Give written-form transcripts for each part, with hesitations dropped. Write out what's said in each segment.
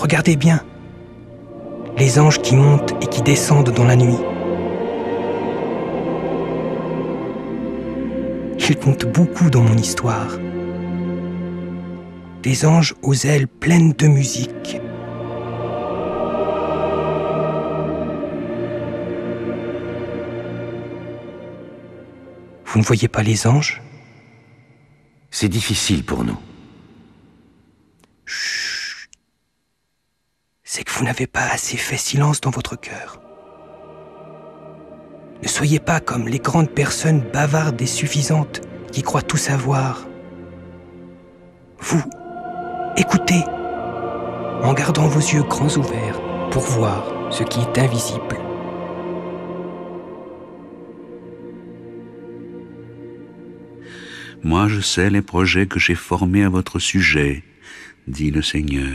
Regardez bien. Les anges qui montent et qui descendent dans la nuit. Ils comptent beaucoup dans mon histoire. Des anges aux ailes pleines de musique. Vous ne voyez pas les anges ? C'est difficile pour nous. Chut. C'est que vous n'avez pas assez fait silence dans votre cœur. Ne soyez pas comme les grandes personnes bavardes et suffisantes qui croient tout savoir. Vous, écoutez, en gardant vos yeux grands ouverts pour voir ce qui est invisible. Moi, je sais les projets que j'ai formés à votre sujet, dit le Seigneur.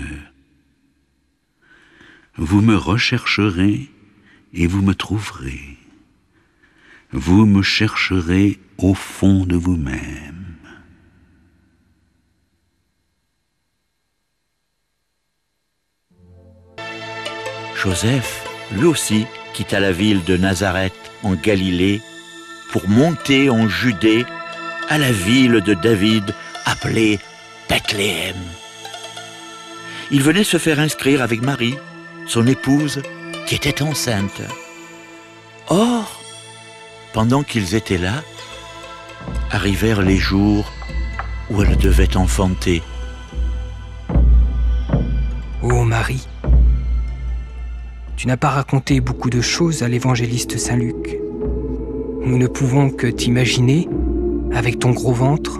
Vous me rechercherez et vous me trouverez. Vous me chercherez au fond de vous-même. Joseph, lui aussi, quitta la ville de Nazareth en Galilée pour monter en Judée à la ville de David appelée Bethléem. Il venait se faire inscrire avec Marie, son épouse, qui était enceinte. Or, pendant qu'ils étaient là, arrivèrent les jours où elle devait enfanter. Ô Marie, tu n'as pas raconté beaucoup de choses à l'évangéliste Saint Luc. Nous ne pouvons que t'imaginer, avec ton gros ventre,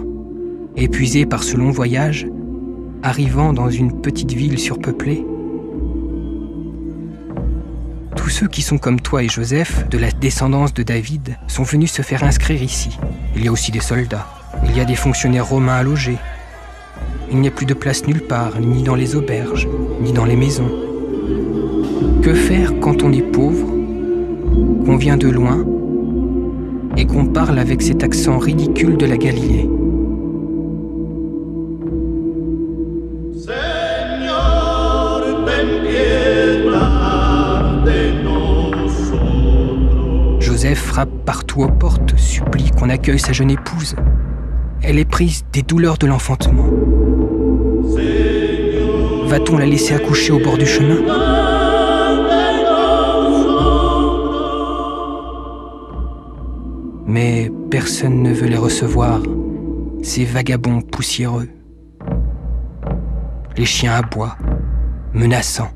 épuisé par ce long voyage, arrivant dans une petite ville surpeuplée. Tous ceux qui sont comme toi et Joseph, de la descendance de David, sont venus se faire inscrire ici. Il y a aussi des soldats, il y a des fonctionnaires romains à loger. Il n'y a plus de place nulle part, ni dans les auberges, ni dans les maisons. Que faire quand on est pauvre, qu'on vient de loin, et qu'on parle avec cet accent ridicule de la Galilée ? Joseph frappe partout aux portes, supplie qu'on accueille sa jeune épouse. Elle est prise des douleurs de l'enfantement. Va-t-on la laisser accoucher au bord du chemin ? Mais personne ne veut les recevoir, ces vagabonds poussiéreux. Les chiens aboient, menaçants.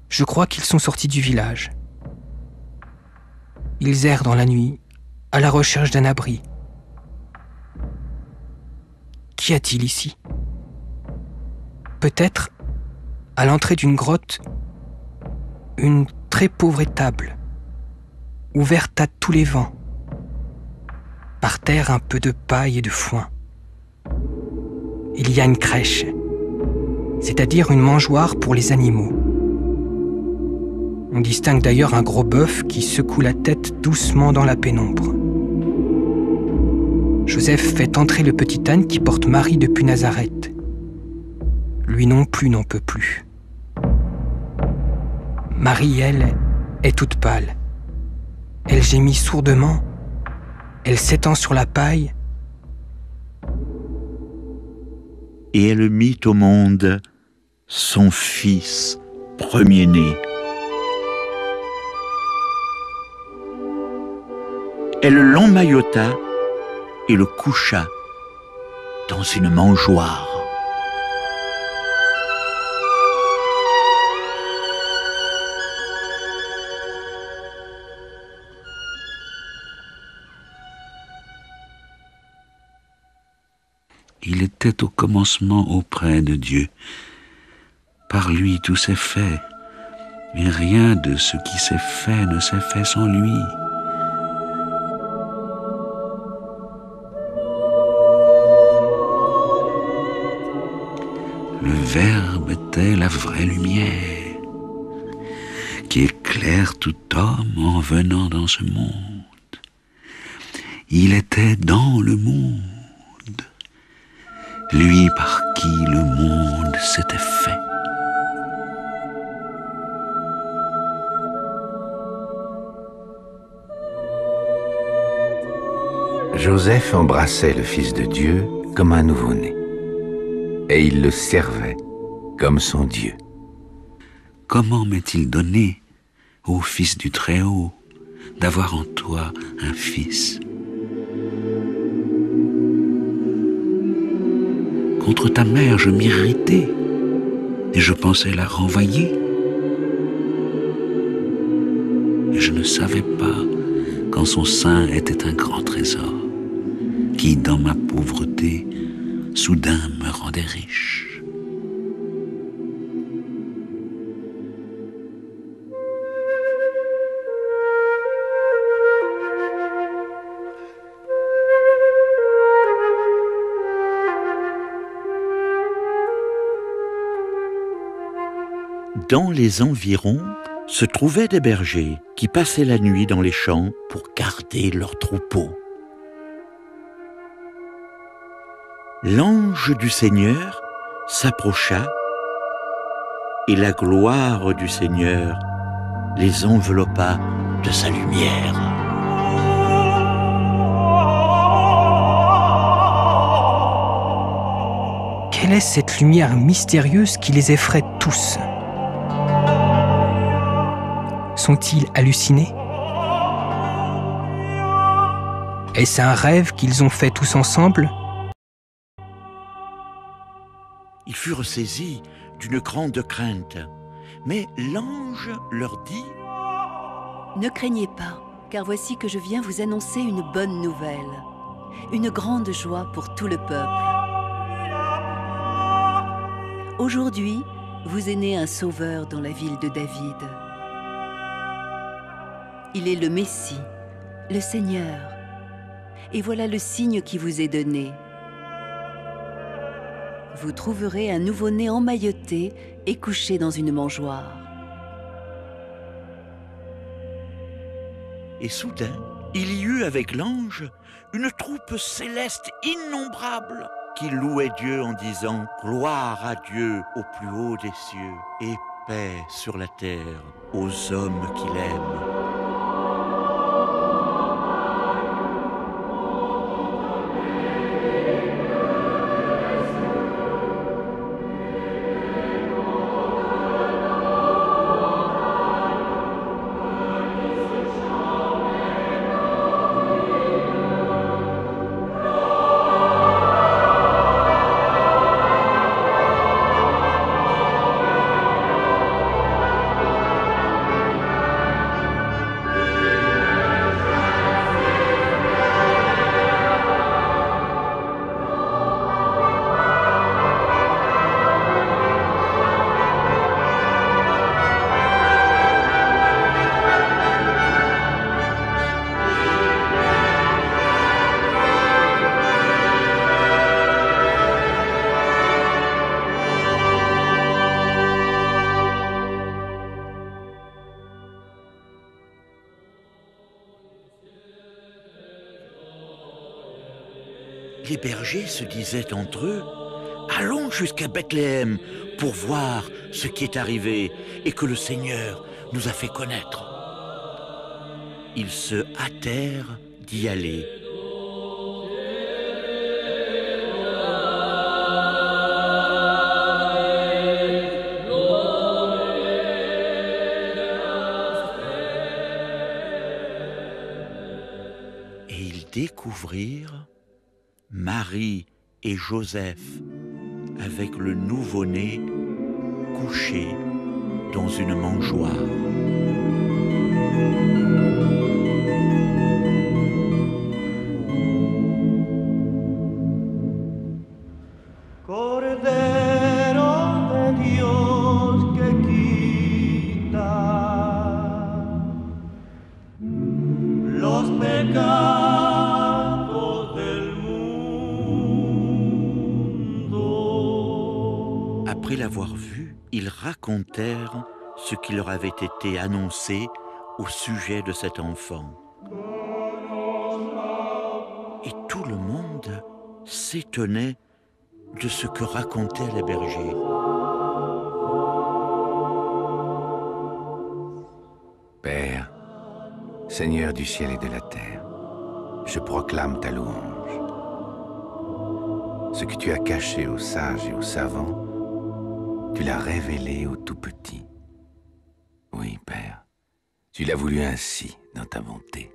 Je crois qu'ils sont sortis du village. Ils errent dans la nuit, à la recherche d'un abri. Qu'y a-t-il ici ? Peut-être, à l'entrée d'une grotte, une très pauvre étable, ouverte à tous les vents. Par terre, un peu de paille et de foin. Il y a une crèche, c'est-à-dire une mangeoire pour les animaux. On distingue d'ailleurs un gros bœuf qui secoue la tête doucement dans la pénombre. Joseph fait entrer le petit âne qui porte Marie depuis Nazareth. Lui non plus n'en peut plus. Marie, elle, est toute pâle. Elle gémit sourdement. Elle s'étend sur la paille. Et elle mit au monde son fils premier-né. Elle l'emmaillota et le coucha dans une mangeoire. Il était au commencement auprès de Dieu. Par lui tout s'est fait, mais rien de ce qui s'est fait ne s'est fait sans lui. Verbe était la vraie lumière qui éclaire tout homme en venant dans ce monde. Il était dans le monde, lui par qui le monde s'était fait. Joseph embrassait le Fils de Dieu comme un nouveau-né, et il le servait comme son Dieu. Comment m'est-il donné, ô Fils du Très-Haut, d'avoir en toi un fils? Contre ta mère, je m'irritais, et je pensais la renvoyer. Et je ne savais pas qu'en son sein était un grand trésor, qui, dans ma pauvreté, soudain me rendait riche. Dans les environs se trouvaient des bergers qui passaient la nuit dans les champs pour garder leurs troupeaux. L'ange du Seigneur s'approcha et la gloire du Seigneur les enveloppa de sa lumière. Quelle est cette lumière mystérieuse qui les effraie tous? Sont-ils hallucinés? Est-ce un rêve qu'ils ont fait tous ensemble? Ils furent saisis d'une grande crainte, mais l'ange leur dit : Ne craignez pas, car voici que je viens vous annoncer une bonne nouvelle, une grande joie pour tout le peuple. Aujourd'hui, vous est né un sauveur dans la ville de David. Il est le Messie, le Seigneur. Et voilà le signe qui vous est donné. Vous trouverez un nouveau-né emmailloté et couché dans une mangeoire. Et soudain, il y eut avec l'ange une troupe céleste innombrable qui louait Dieu en disant : Gloire à Dieu au plus haut des cieux et paix sur la terre aux hommes qu'il aime. Les bergers se disaient entre eux : Allons jusqu'à Bethléem pour voir ce qui est arrivé et que le Seigneur nous a fait connaître. Ils se hâtèrent d'y aller. Et ils découvrirent Marie et Joseph avec le nouveau-né couché dans une mangeoire. Après la l'avoir vu, ils racontèrent ce qui leur avait été annoncé au sujet de cet enfant. Et tout le monde s'étonnait de ce que racontaient les bergers. Père, Seigneur du ciel et de la terre, je proclame ta louange. Ce que tu as caché aux sages et aux savants, tu l'as révélé aux tout petits. Oui, Père, tu l'as voulu ainsi dans ta bonté.